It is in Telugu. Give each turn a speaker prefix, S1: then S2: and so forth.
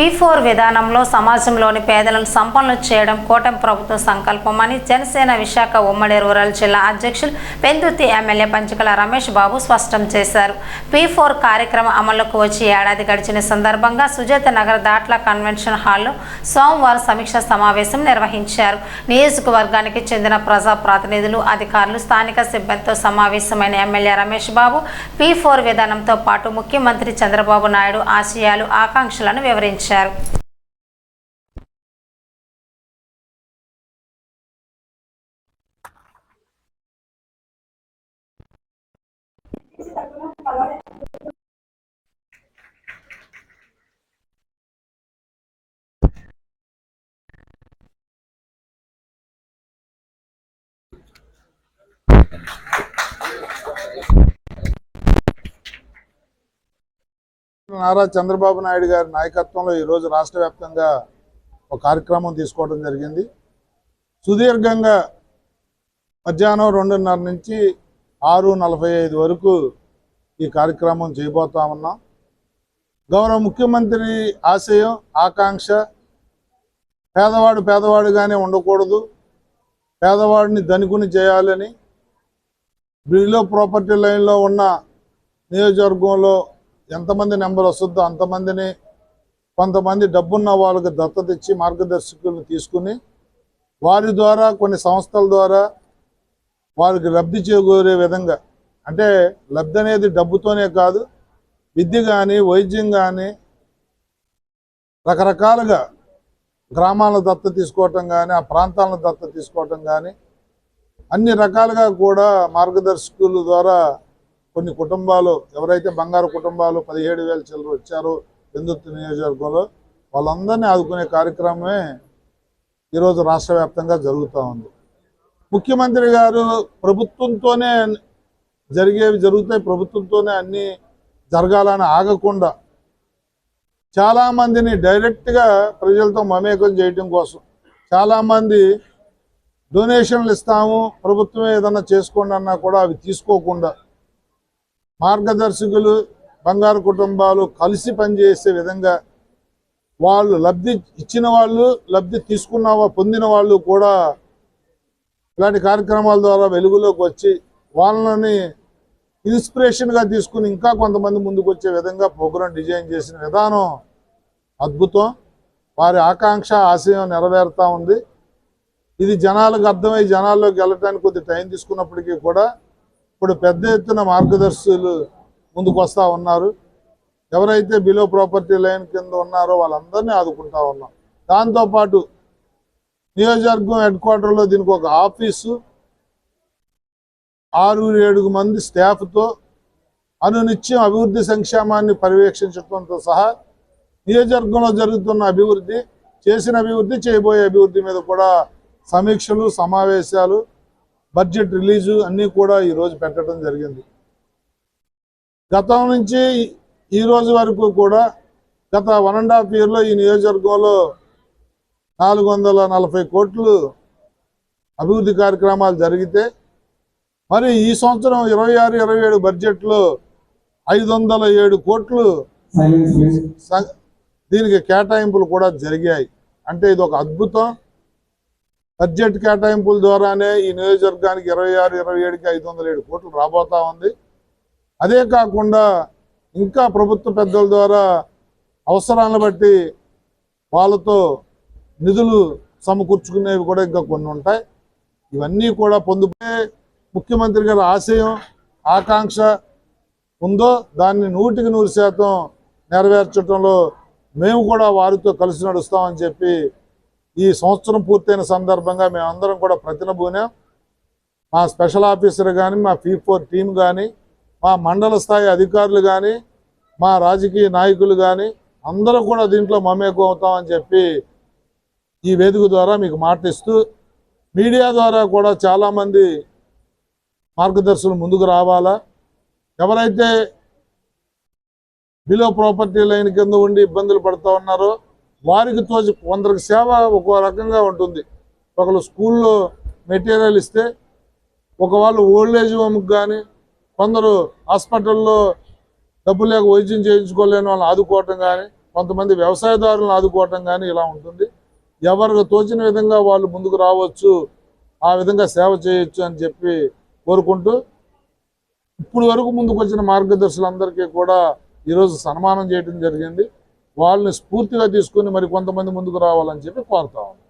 S1: P4 విధానంలో సమాజంలోని పేదలను సంపన్నులు చేయడం కూటమి ప్రభుత్వ సంకల్పమని జనసేన విశాఖ ఉమ్మడి రూరల్ జిల్లా అధ్యక్షులు పెందుర్తి ఎమ్మెల్యే పంచకల రమేష్ బాబు స్పష్టం చేశారు. P4 కార్యక్రమం అమలుకు వచ్చి ఏడాది గడిచిన సందర్భంగా సుజాత నగర్ దాట్ల కన్వెన్షన్ హాల్లో సోమవారం సమీక్షా సమావేశం నిర్వహించారు. నియోజకవర్గానికి చెందిన ప్రజా ప్రతినిధులు, అధికారులు, స్థానిక సిబ్బందితో సమావేశమైన ఎమ్మెల్యే రమేష్ బాబు P4 విధానంతో పాటు ముఖ్యమంత్రి చంద్రబాబు నాయుడు ఆశయాలు, ఆకాంక్షలను వివరించారు.
S2: నారా చంద్రబాబు నాయుడు గారి నాయకత్వంలో ఈరోజు రాష్ట్ర వ్యాప్తంగా ఒక కార్యక్రమం తీసుకోవడం జరిగింది. సుదీర్ఘంగా మధ్యాహ్నం 2:30 నుంచి 6:45 వరకు ఈ కార్యక్రమం చేయబోతా ఉన్నాం. గౌరవ ముఖ్యమంత్రి ఆశయం, ఆకాంక్ష పేదవాడుగానే ఉండకూడదు, పేదవాడిని ధనికుని చేయాలని బిలో ప్రాపర్టీ లైన్లో ఉన్న నియోజకవర్గంలో ఎంతమంది నెంబర్ వస్తుందో అంతమందిని, కొంతమంది డబ్బున్న వాళ్ళకి దత్తత ఇచ్చి మార్గదర్శకులను తీసుకుని వారి ద్వారా కొన్ని సంస్థల ద్వారా వారికి లబ్ధి చేకూరే విధంగా, అంటే లబ్ధి అనేది డబ్బుతోనే కాదు, విద్య కానీ, వైద్యం కానీ, రకరకాలుగా గ్రామాలను దత్తత తీసుకోవటం కానీ, ఆ ప్రాంతాలను దత్తత తీసుకోవటం కానీ, అన్ని రకాలుగా కూడా మార్గదర్శకుల ద్వారా కొన్ని కుటుంబాలు, ఎవరైతే బంగారు కుటుంబాలు 17,000 చిల్లర వచ్చారో పెందుర్తి నియోజకవర్గంలో, వాళ్ళందరినీ ఆదుకునే కార్యక్రమమే ఈరోజు రాష్ట్ర వ్యాప్తంగా జరుగుతూ ఉంది. ముఖ్యమంత్రి గారు ప్రభుత్వంతోనే జరిగేవి జరుగుతాయి, ప్రభుత్వంతోనే అన్నీ జరగాలని ఆగకుండా చాలామందిని డైరెక్ట్గా ప్రజలతో మమేకం చేయడం కోసం, చాలామంది డొనేషన్లు ఇస్తాము ప్రభుత్వమే ఏదన్నా చేసుకోండి అన్నా కూడా అవి తీసుకోకుండా మార్గదర్శకులు, బంగారు కుటుంబాలు కలిసి పనిచేసే విధంగా, వాళ్ళు లబ్ధి ఇచ్చిన వాళ్ళు, లబ్ధి పొందిన వాళ్ళు కూడా ఇలాంటి కార్యక్రమాల ద్వారా వెలుగులోకి వచ్చి వాళ్ళని ఇన్స్పిరేషన్గా తీసుకుని ఇంకా కొంతమంది ముందుకు వచ్చే విధంగా ప్రోగ్రాం డిజైన్ చేసిన విధానం అద్భుతం. వారి ఆకాంక్ష, ఆశయం నెరవేరుతూ ఉంది. ఇది జనాలకు అర్థమై జనాల్లోకి వెళ్ళడానికి కొద్ది టైం తీసుకున్నప్పటికీ కూడా ఇప్పుడు పెద్ద ఎత్తున మార్గదర్శకులు ముందుకు వస్తూ ఉన్నారు. ఎవరైతే బిలో ప్రాపర్టీ లైన్ కింద ఉన్నారో వాళ్ళందరినీ ఆదుకుంటా ఉన్నాం. దాంతోపాటు నియోజకవర్గం హెడ్ క్వార్టర్లో దీనికి ఒక ఆఫీసు, 6-7 మంది స్టాఫ్తో అనునిత్యం అభివృద్ధి సంక్షేమాన్ని పర్యవేక్షించడంతో సహా నియోజకవర్గంలో జరుగుతున్న అభివృద్ధి, చేసిన అభివృద్ధి, చేయబోయే అభివృద్ధి మీద కూడా సమీక్షలు, సమావేశాలు, బడ్జెట్ రిలీజు అన్నీ కూడా ఈరోజు పెట్టడం జరిగింది. గతం నుంచి ఈ రోజు వరకు కూడా గత 1.5 ఇయర్లో ఈ నియోజకవర్గంలో 440 కోట్లు అభివృద్ధి కార్యక్రమాలు జరిగితే, మరి ఈ సంవత్సరం 26-27 బడ్జెట్లో 507 కోట్లు దీనికి కేటాయింపులు కూడా జరిగాయి. అంటే ఇది ఒక అద్భుతం. బడ్జెట్ కేటాయింపుల ద్వారానే ఈ నియోజకవర్గానికి 26-27కి 507 కోట్లు రాబోతా ఉంది. అదే కాకుండా ఇంకా ప్రభుత్వ పెద్దల ద్వారా అవసరాలను బట్టి వాళ్ళతో నిధులు సమకూర్చుకునేవి కూడా ఇంకా కొన్ని ఉంటాయి. ఇవన్నీ కూడా పొందుపే ముఖ్యమంత్రి గారి ఆశయం, ఆకాంక్ష ఉందో దాన్ని 100% నెరవేర్చడంలో మేము కూడా వారితో కలిసి నడుస్తామని చెప్పి ఈ సంవత్సరం పూర్తయిన సందర్భంగా మేమందరం కూడా ప్రతినబూనాం. మా స్పెషల్ ఆఫీసర్ కానీ, మా P4 టీం కానీ, మా మండల స్థాయి అధికారులు కానీ, మా రాజకీయ నాయకులు కానీ అందరూ కూడా దీంట్లో మమేకం అవుతామని చెప్పి ఈ వేదిక ద్వారా మీకు మాటిస్తూ, మీడియా ద్వారా కూడా చాలామంది మార్గదర్శకులు ముందుకు రావాలా. ఎవరైతే బిలో ప్రాపర్టీ లైన్ కింద ఉండి ఇబ్బందులు పడుతూ ఉన్నారో వారికి తోచి కొందరికి సేవ ఒక రకంగా ఉంటుంది. ఒకళ్ళు స్కూల్లో మెటీరియల్ ఇస్తే, ఒక వాళ్ళు ఓల్డ్ ఏజ్ హోమ్కి కానీ, కొందరు హాస్పిటల్లో డబ్బు లేక వైద్యం చేయించుకోలేని వాళ్ళని ఆదుకోవటం కానీ, కొంతమంది వ్యవసాయదారులను ఆదుకోవటం కానీ ఇలా ఉంటుంది. ఎవరికి తోచిన విధంగా వాళ్ళు ముందుకు రావచ్చు, ఆ విధంగా సేవ చేయొచ్చు అని చెప్పి కోరుకుంటూ, ఇప్పుడు వరకు ముందుకు వచ్చిన మార్గదర్శులందరికీ కూడా ఈరోజు సన్మానం చేయడం జరిగింది. వాళ్ళని స్ఫూర్తిగా తీసుకుని మరి కొంతమంది ముందుకు రావాలని చెప్పి కోరుతా ఉన్నాం.